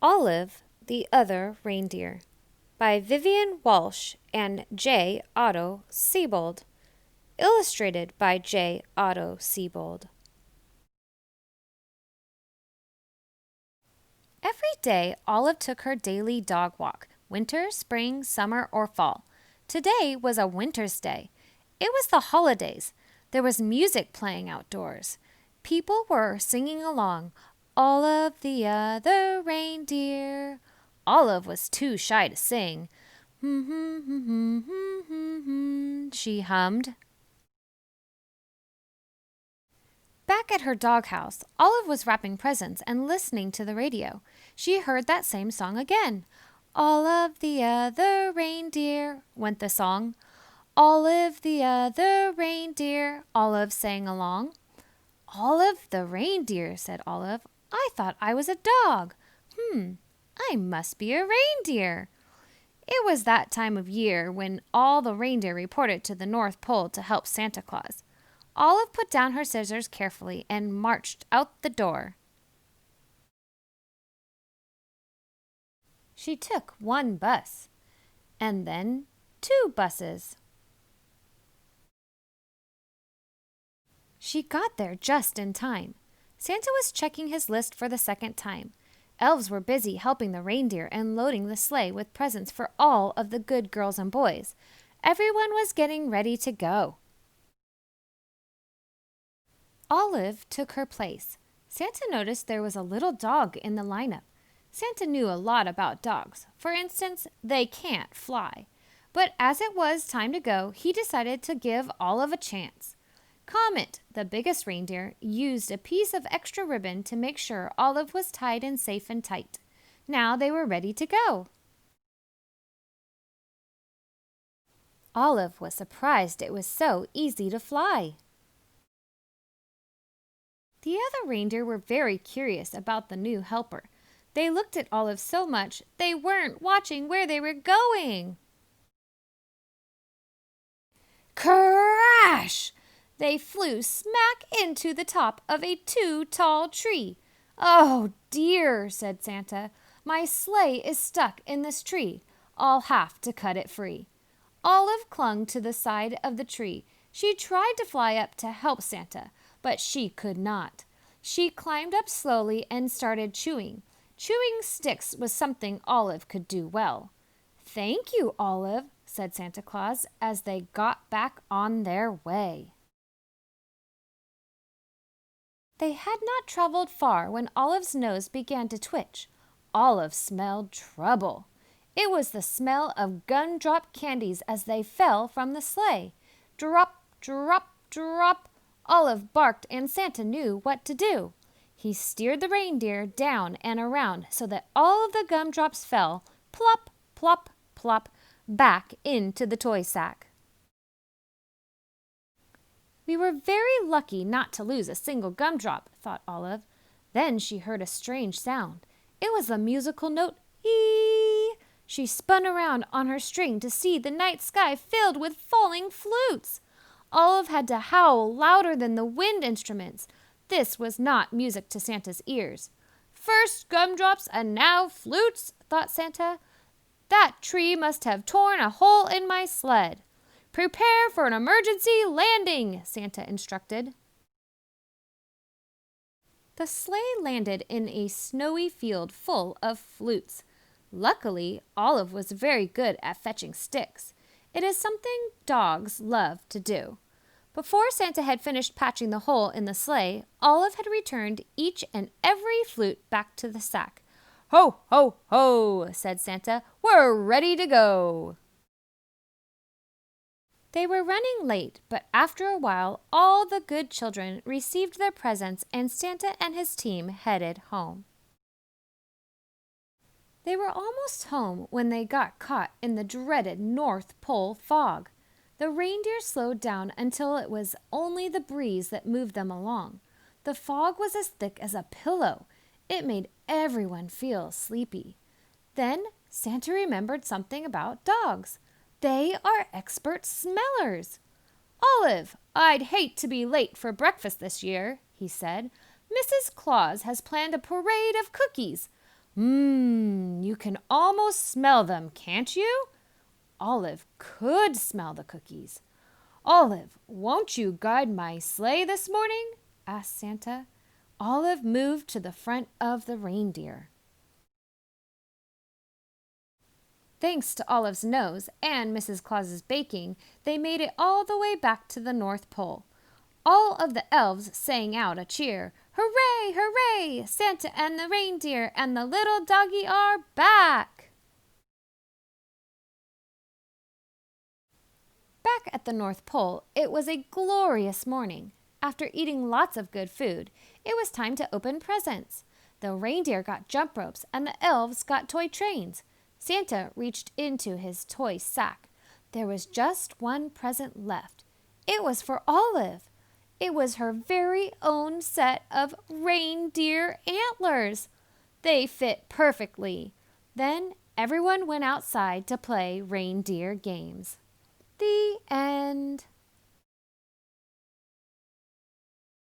Olive, the Other Reindeer by Vivian Walsh and J. Otto Siebold. Illustrated by J. Otto Siebold. Every day, Olive took her daily dog walk, winter, spring, summer, or fall. Today was a winter's day. It was the holidays. There was music playing outdoors. People were singing along, Olive the Other Reindeer. Olive was too shy to sing. She hummed. Back at her doghouse, Olive was wrapping presents and listening to the radio. She heard that same song again. Olive the Other Reindeer, went the song. Olive the Other Reindeer, Olive sang along. Olive the reindeer, said Olive. I thought I was a dog. I must be a reindeer. It was that time of year when all the reindeer reported to the North Pole to help Santa Claus. Olive put down her scissors carefully and marched out the door. She took one bus, and then 2 buses. She got there just in time. Santa was checking his list for the second time. Elves were busy helping the reindeer and loading the sleigh with presents for all of the good girls and boys. Everyone was getting ready to go. Olive took her place. Santa noticed there was a little dog in the lineup. Santa knew a lot about dogs. For instance, they can't fly. But as it was time to go, he decided to give Olive a chance. Comet, the biggest reindeer, used a piece of extra ribbon to make sure Olive was tied in safe and tight. Now they were ready to go. Olive was surprised it was so easy to fly. The other reindeer were very curious about the new helper. They looked at Olive so much they weren't watching where they were going. Crash! They flew smack into the top of a too tall tree. Oh dear, said Santa. My sleigh is stuck in this tree. I'll have to cut it free. Olive clung to the side of the tree. She tried to fly up to help Santa, but she could not. She climbed up slowly and started chewing. Chewing sticks was something Olive could do well. Thank you, Olive, said Santa Claus as they got back on their way. They had not traveled far when Olive's nose began to twitch. Olive smelled trouble. It was the smell of gumdrop candies as they fell from the sleigh. Drop, drop, drop. Olive barked and Santa knew what to do. He steered the reindeer down and around so that all of the gumdrops fell, plop, plop, plop, back into the toy sack. We were very lucky not to lose a single gumdrop, thought Olive. Then she heard a strange sound. It was the musical note, ee. She spun around on her string to see the night sky filled with falling flutes. Olive had to howl louder than the wind instruments. This was not music to Santa's ears. First gumdrops and now flutes, thought Santa. That tree must have torn a hole in my sled. Prepare for an emergency landing, Santa instructed. The sleigh landed in a snowy field full of flutes. Luckily, Olive was very good at fetching sticks. It is something dogs love to do. Before Santa had finished patching the hole in the sleigh, Olive had returned each and every flute back to the sack. Ho, ho, ho, said Santa. We're ready to go. They were running late, but after a while, all the good children received their presents and Santa and his team headed home. They were almost home when they got caught in the dreaded North Pole fog. The reindeer slowed down until it was only the breeze that moved them along. The fog was as thick as a pillow. It made everyone feel sleepy. Then Santa remembered something about dogs. They are expert smellers. Olive, I'd hate to be late for breakfast this year, he said. Mrs. Claus has planned a parade of cookies. You can almost smell them, can't you? Olive could smell the cookies. Olive, won't you guide my sleigh this morning? Asked Santa. Olive moved to the front of the reindeer. Thanks to Olive's nose and Mrs. Claus's baking, they made it all the way back to the North Pole. All of the elves sang out a cheer. Hooray, hooray! Santa and the reindeer and the little doggy are back! Back at the North Pole, it was a glorious morning. After eating lots of good food, it was time to open presents. The reindeer got jump ropes and the elves got toy trains. Santa reached into his toy sack. There was just one present left. It was for Olive. It was her very own set of reindeer antlers. They fit perfectly. Then everyone went outside to play reindeer games. The end.